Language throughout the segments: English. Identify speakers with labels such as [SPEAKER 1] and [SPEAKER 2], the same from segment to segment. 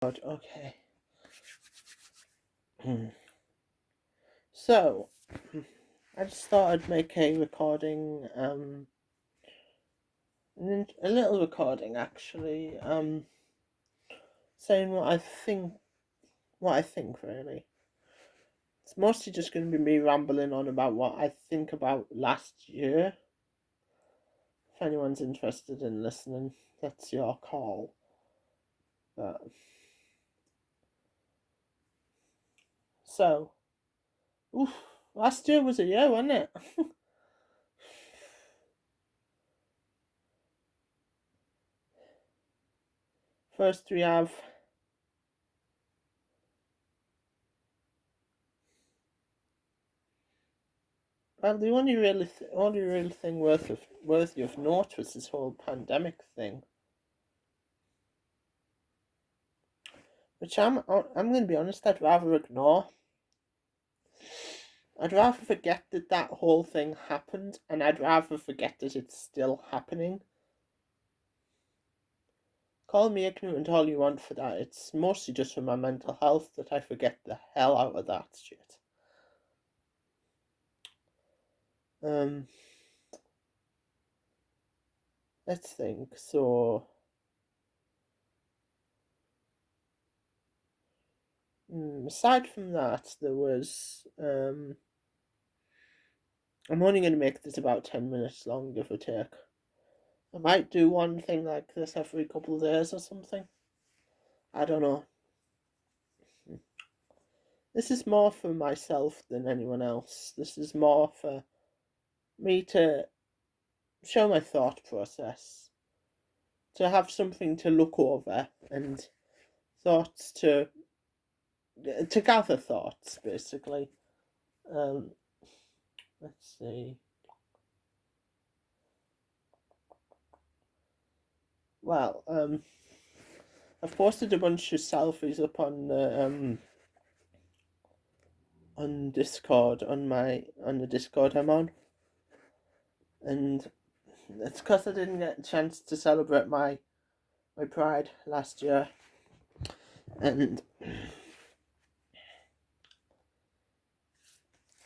[SPEAKER 1] Okay. So, I just thought I'd make a recording, a little recording actually, saying what I think really. It's mostly just going to be me rambling on about what I think about last year. If anyone's interested in listening, that's your call. But, so, oof, last year was a year, wasn't it? First we have well, the only real thing worthy of note was this whole pandemic thing, which I'm going to be honest, I'd rather ignore. I'd rather forget that whole thing happened, and I'd rather forget that it's still happening. Call me ignorant all you want for that. It's mostly just for my mental health that I forget the hell out of that shit. Let's think. So, aside from that, there was I'm only going to make this about 10 minutes long, give or take. I might do one thing like this every couple of days or something. I don't know. This is more for myself than anyone else. This is more for me to show my thought process, to have something to look over and thoughts to gather thoughts, basically. Um, let's see. Well, I've posted a bunch of selfies up on Discord on the Discord I'm on, and it's because I didn't get a chance to celebrate my Pride last year, and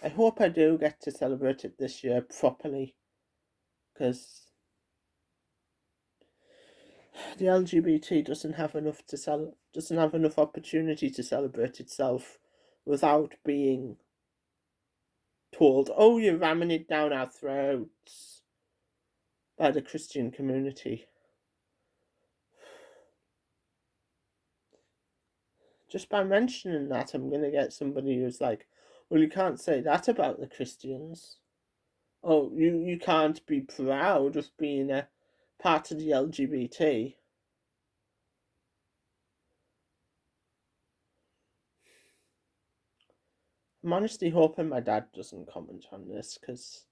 [SPEAKER 1] I hope I do get to celebrate it this year properly, because the LGBT doesn't have enough opportunity to celebrate itself without being told, "Oh, you're ramming it down our throats," by the Christian community. Just by mentioning that, I'm gonna get somebody who's like, "Well, you can't say that about the Christians. Oh, you can't be proud of being a part of the LGBT." I'm honestly hoping my dad doesn't comment on this, because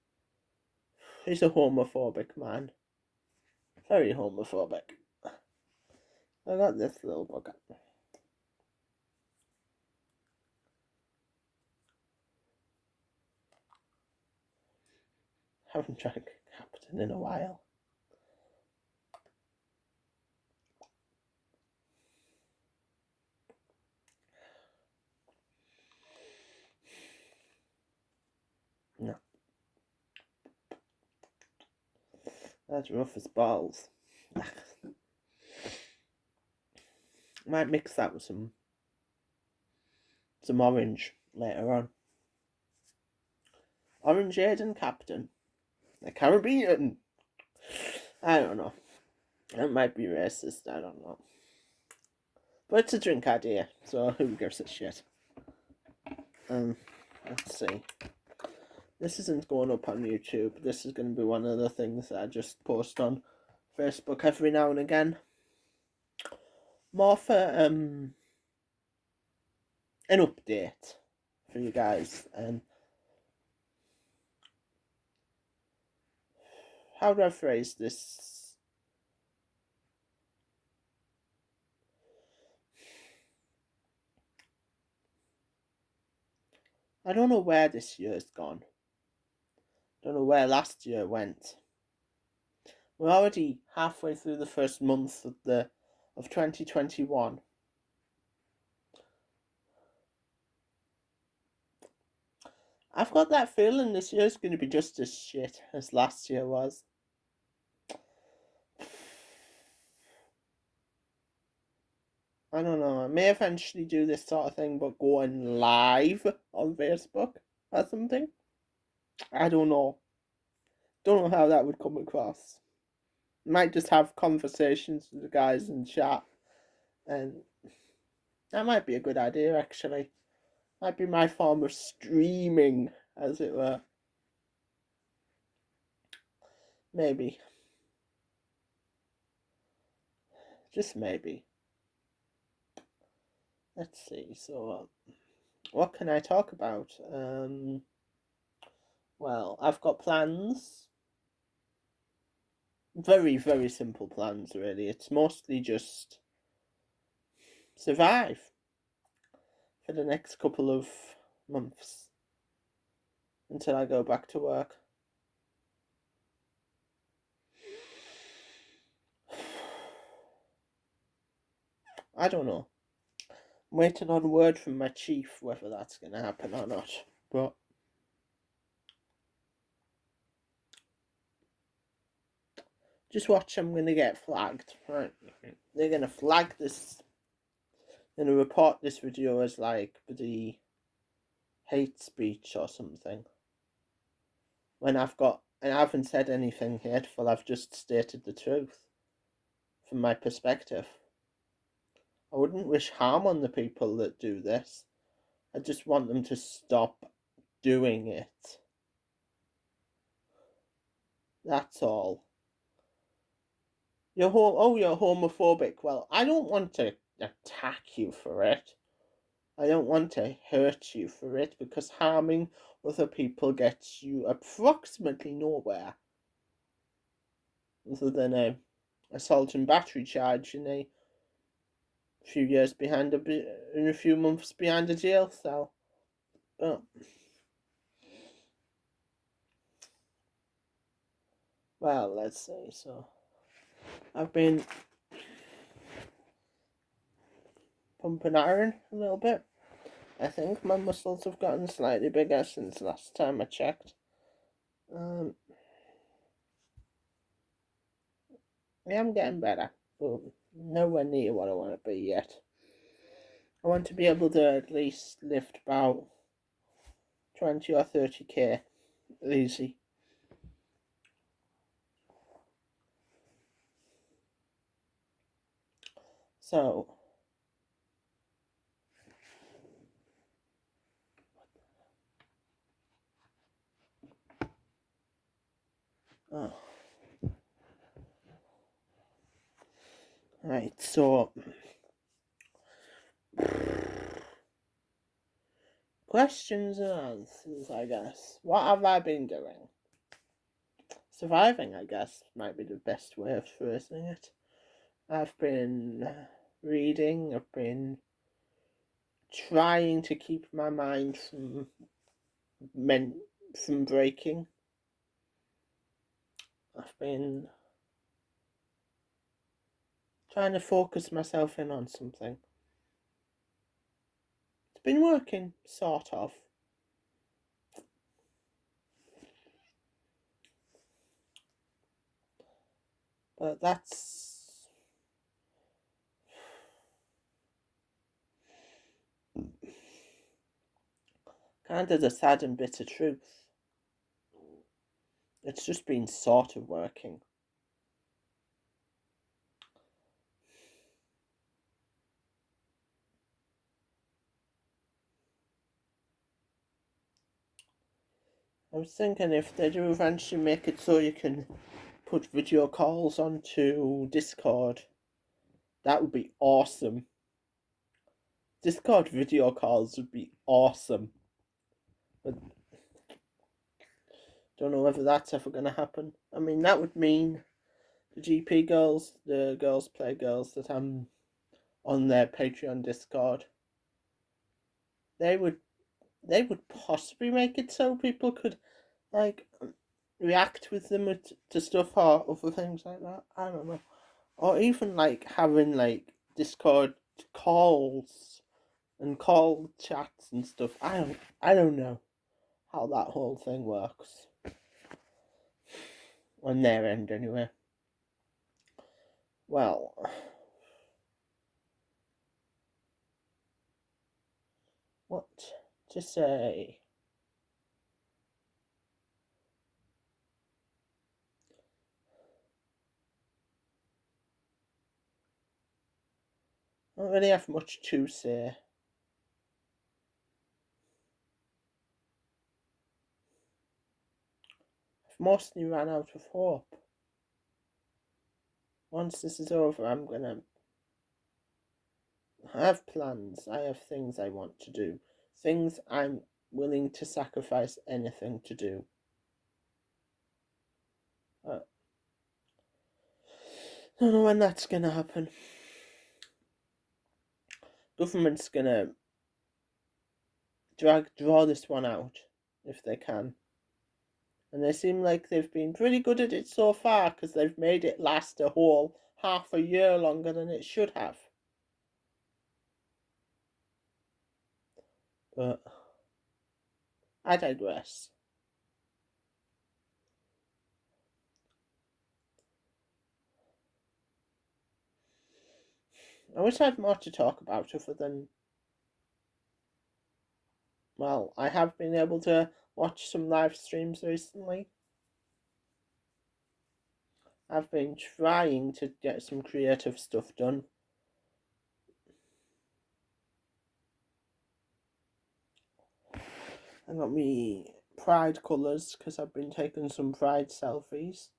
[SPEAKER 1] he's a homophobic man. Very homophobic. I got this little book. Haven't drank Captain in a while. No. That's rough as balls. Might mix that with some orange later on. Orangeade and Captain. The Caribbean. I don't know. That might be racist, I don't know. But it's a drink idea, so who gives a shit? Let's see. This isn't going up on YouTube. This is going to be one of the things that I just post on Facebook every now and again. More for an update for you guys. How do I phrase this? I don't know where this year's gone. Don't know where last year went. We're already halfway through the first month of 2021. I've got that feeling this year's going to be just as shit as last year was. I don't know. I may eventually do this sort of thing, but going live on Facebook or something. I don't know. Don't know how that would come across. Might just have conversations with the guys in chat, and that might be a good idea actually. Might be my form of streaming, as it were. Maybe. Just maybe. Let's see. So, what can I talk about? Well, I've got plans. Very, very simple plans, really. It's mostly just survive for the next couple of months until I go back to work. I don't know. I'm waiting on word from my chief whether that's going to happen or not. But just watch, I'm going to get flagged. Right? They're going to flag this. They're going to report this video as like the hate speech or something. When I haven't said anything hateful, I've just stated the truth from my perspective. I wouldn't wish harm on the people that do this. I just want them to stop doing it. That's all. You're homophobic. Well, I don't want to attack you for it. I don't want to hurt you for it, because harming other people gets you approximately nowhere. Other than a assault and battery charge in a few years behind in a few months behind a jail cell. Oh. Well, let's see. So I've been pumping iron a little bit. I think my muscles have gotten slightly bigger since last time I checked. Yeah, I'm getting better, but nowhere near what I want to be yet. I want to be able to at least lift about 20 or 30k easy. So, right, so questions and answers, I guess. What have I been doing? Surviving, I guess, might be the best way of phrasing it. I've been reading, I've been trying to keep my mind from breaking. I've been trying to focus myself in on something. It's been working, sort of. But that's kind of the sad and bitter truth. It's just been sort of working. I was thinking if they do eventually make it so you can put video calls onto Discord, that would be awesome. Discord video calls would be awesome. But don't know whether that's ever going to happen. I mean, that would mean the GP girls, the Girls Play Girls that I'm on their Patreon Discord, they would possibly make it so people could like react with them to stuff or other things like that. I don't know. Or even like having like Discord calls and call chats and stuff. I don't know how that whole thing works. On their end, anyway. Well, what to say? I don't really have much to say. I've mostly ran out of hope. Once this is over, I'm gonna have plans. I have things I want to do. Things I'm willing to sacrifice anything to do. I don't know when that's gonna happen. Government's gonna draw this one out if they can. And they seem like they've been pretty good at it so far because they've made it last a whole half a year longer than it should have. But I digress. I wish I had more to talk about other than, well, I have been able to watch some live streams recently. I've been trying to get some creative stuff done. I got me pride colours because I've been taking some pride selfies.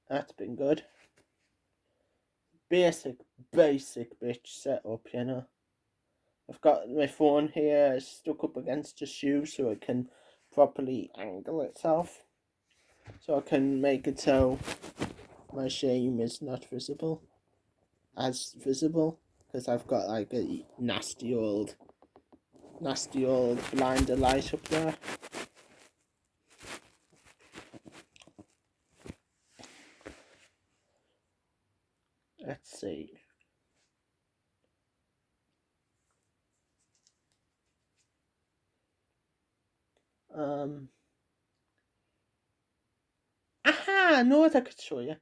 [SPEAKER 1] That's been good. Basic bitch setup, you know. I've got my phone here stuck up against a shoe so it can properly angle itself. So I can make it so my shame is not visible. As visible. Because I've got like a nasty old blinder light up there. Let's see. Aha! I know what I could show you.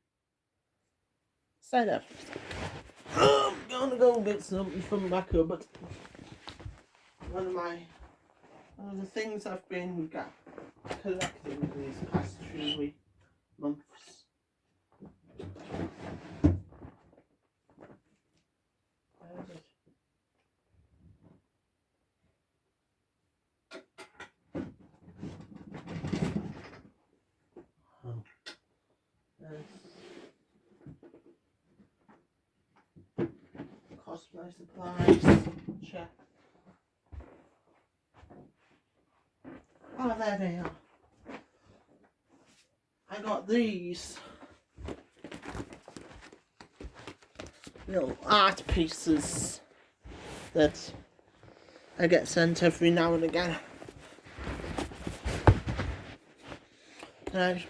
[SPEAKER 1] Stay there for a second. I'm gonna go get something from my cupboard. One of the things I've been collecting these past few months. Where is it? Oh. Cosplay supplies. Check. Oh, there they are. I got these little art pieces that I get sent every now and again. And I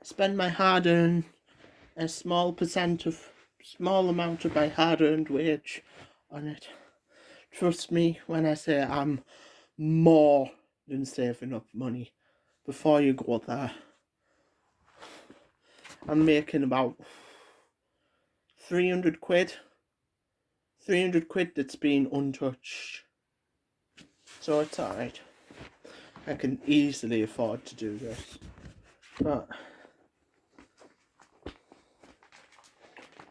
[SPEAKER 1] spend my hard-earned, a small amount of my hard-earned wage on it. Trust me when I say I'm more than saving up money. Before you go there, I'm making about 300 quid. 300 quid that's been untouched. So it's alright. I can easily afford to do this. But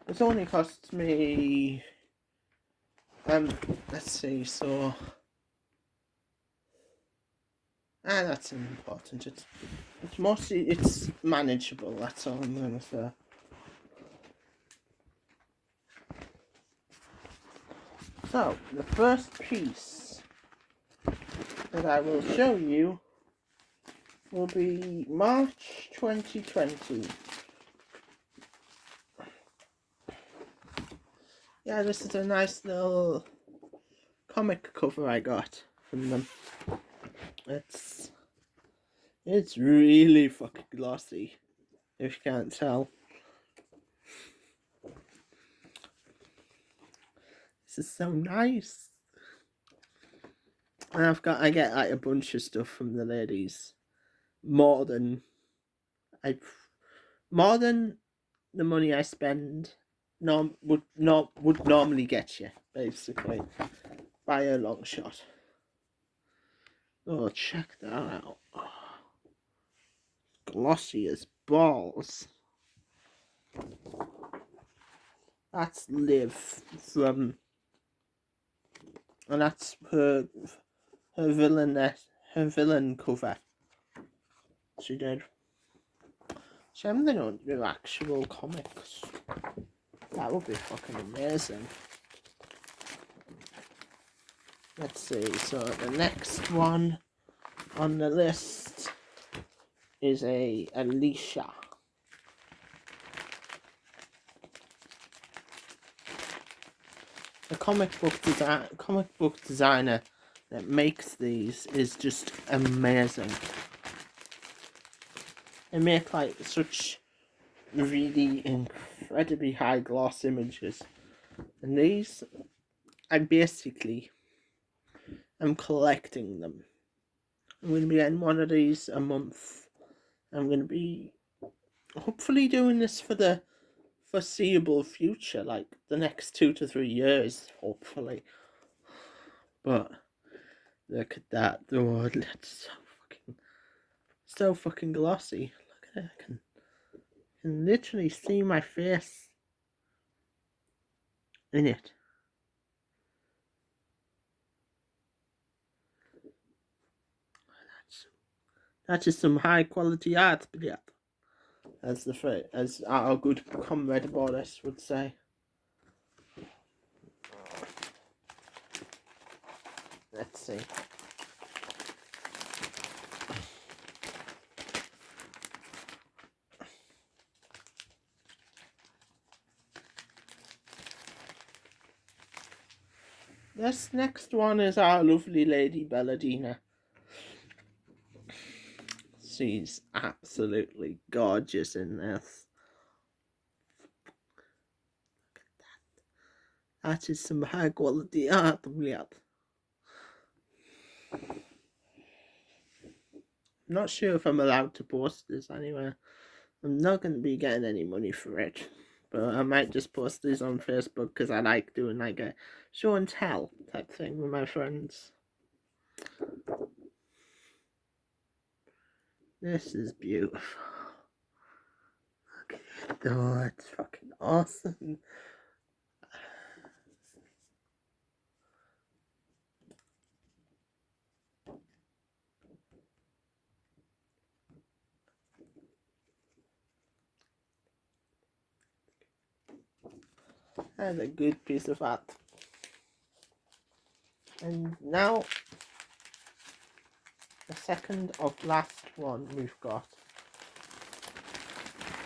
[SPEAKER 1] it's only cost me, let's see, so that's important. It's manageable, that's all I'm gonna say. So the first piece that I will show you will be March 2020. Yeah, this is a nice little comic cover I got from them. It's really fucking glossy, if you can't tell. This is so nice. And I get like a bunch of stuff from the ladies, more than I, more than the money I spend would normally get you, basically, by a long shot. Oh, check that out. Glossy as balls. That's Liv from, and that's her villain cover she did. Shame they don't do actual comics. That would be fucking amazing. Let's see, so the next one on the list is a Alicia. The comic book designer that makes these is just amazing. They make like such really incredibly high gloss images, and these I basically am collecting them. I'm going to be getting one of these a month. I'm going to be hopefully doing this for the foreseeable future, like the next 2 to 3 years, hopefully. But look at that, oh, it's so fucking glossy. Look at it, I can literally see my face in it. That's just some high quality art, yeah. As our good comrade Boris would say. Let's see. This next one is our lovely lady Belladina. She's absolutely gorgeous in this. Look at that. That is some high quality art, yeah. I'm not sure if I'm allowed to post this anywhere. I'm not going to be getting any money for it. But I might just post these on Facebook because I like doing like a show and tell type thing with my friends. This is beautiful. Look at it. Oh, it's fucking awesome. That's a good piece of art. And now, the second of last one we've got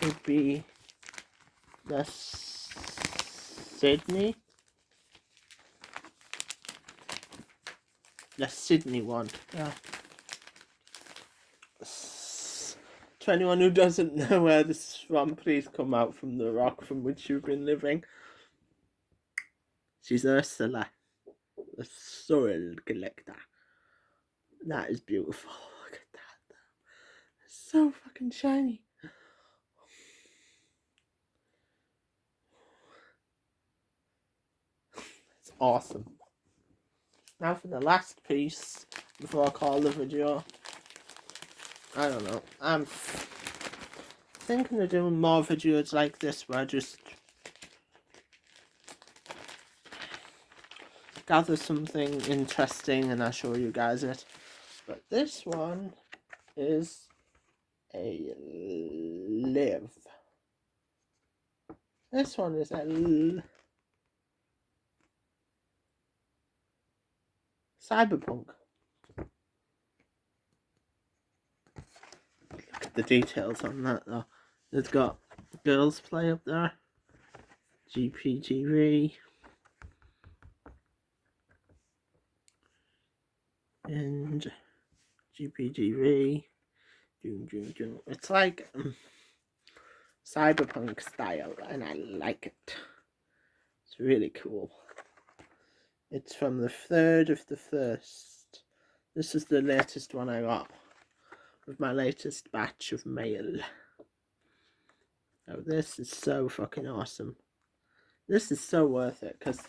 [SPEAKER 1] would be the Sydney one. Yeah. To anyone who doesn't know where this is from, please come out from the rock from which you've been living. She's Ursula, the Soil Collector. That is beautiful. Look at that. It's so fucking shiny. It's awesome. Now for the last piece before I call the video. I don't know. I'm thinking of doing more videos like this where I just gather something interesting and I show you guys it. But this one is a Liv. This one is a Cyberpunk. Look at the details on that though. It's got Girls Play up there. GPGV. And GPGV. It's like cyberpunk style and I like it. It's really cool. It's from the 3rd of the 1st, This is the latest one I got with my latest batch of mail. Oh, this is so fucking awesome. This is so worth it, because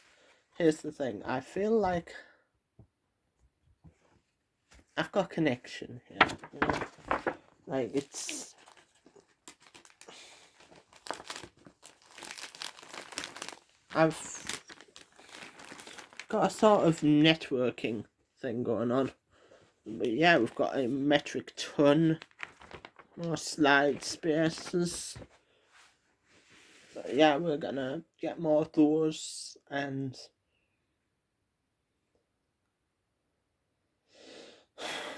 [SPEAKER 1] here's the thing. I feel like I've got connection here, you know? Like, it's... I've got a sort of networking thing going on. But yeah, we've got a metric ton, more slide spaces. But yeah, we're gonna get more of those, and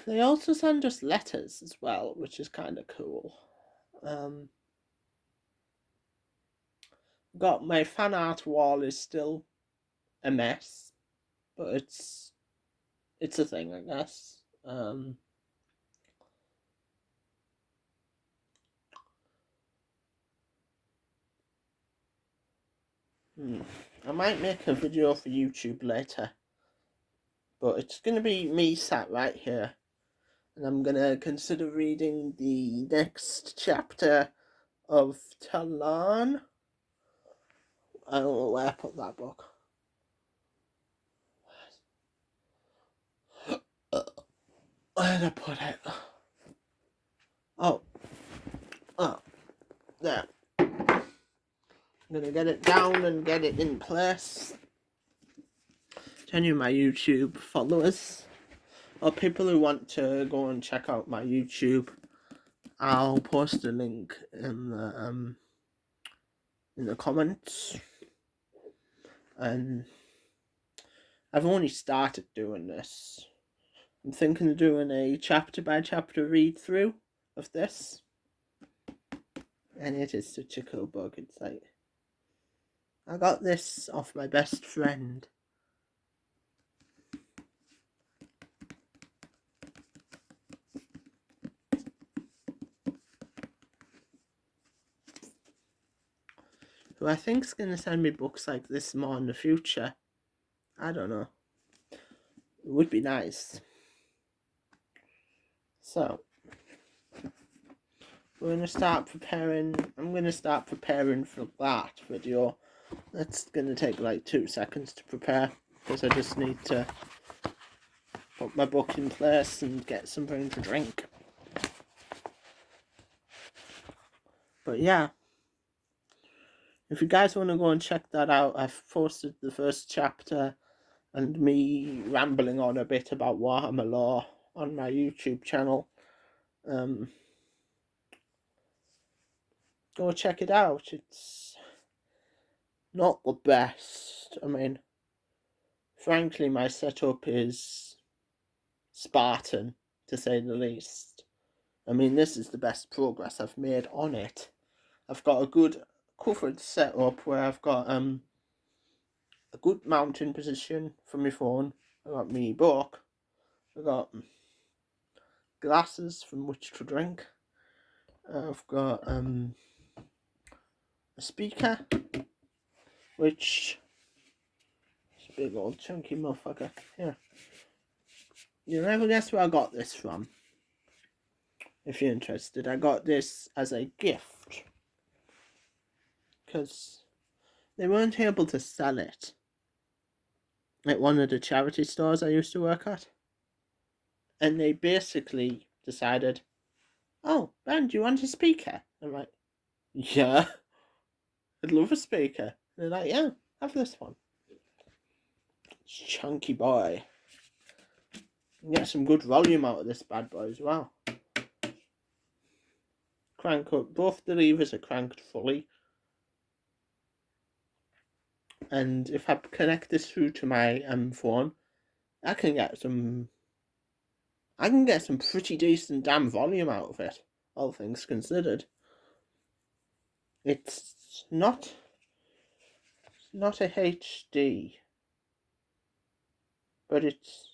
[SPEAKER 1] they also send us letters as well, which is kind of cool. Got my fan art wall is still a mess, but it's a thing, I guess. I might make a video for YouTube later, but it's gonna be me sat right here, and I'm gonna consider reading the next chapter of Talon. I don't know where I put that book. Where did I put it? Oh, there. I'm gonna get it down and get it in place. To any of my YouTube followers, or people who want to go and check out my YouTube, I'll post a link in the comments. And I've only started doing this. I'm thinking of doing a chapter by chapter read through of this, and it is such a cool book. It's like, I got this off my best friend. Who I think's gonna send me books like this more in the future. I don't know. It would be nice. So we're gonna start preparing. I'm gonna start preparing for that video. That's gonna take like 2 seconds to prepare, because I just need to put my book in place and get something to drink. But yeah, if you guys want to go and check that out, I've posted the first chapter and me rambling on a bit about Warhammer lore on my YouTube channel. Go check it out. It's not the best. I mean, frankly, my setup is Spartan, to say the least. I mean, this is the best progress I've made on it. I've got a good covered setup where I've got a good mounting position for my phone. I got my book. I got glasses from which to drink. I've got a speaker, which is a big old chunky motherfucker. Here. You'll never guess where I got this from. If you're interested, I got this as a gift, because they weren't able to sell it at one of the charity stores I used to work at. And they basically decided, oh, Ben, do you want a speaker? I'm like, yeah, I'd love a speaker. And they're like, yeah, have this one. Chunky boy. You can get some good volume out of this bad boy as well. Crank up, both the levers are cranked fully. And if I connect this through to my phone, I can get some pretty decent damn volume out of it, all things considered. It's not a HD, but it's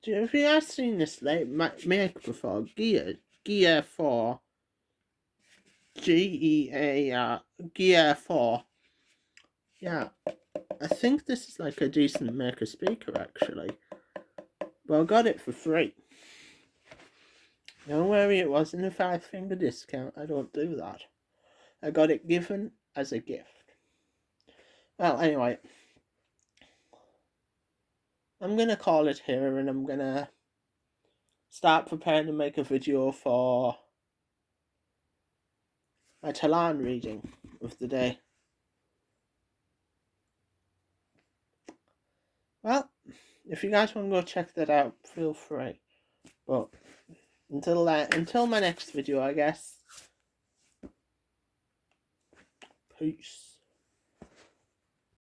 [SPEAKER 1] have you guys seen this make before? Gear 4, GEAR, Gear 4. Yeah, I think this is like a decent Maker speaker actually. But I got it for free. Don't worry, it wasn't a 5-finger discount. I don't do that. I got it given as a gift. Well, anyway, I'm going to call it here, and I'm going to start preparing to make a video for my Talan reading of the day. Well, if you guys want to go check that out, feel free. But until my next video, I guess. Peace.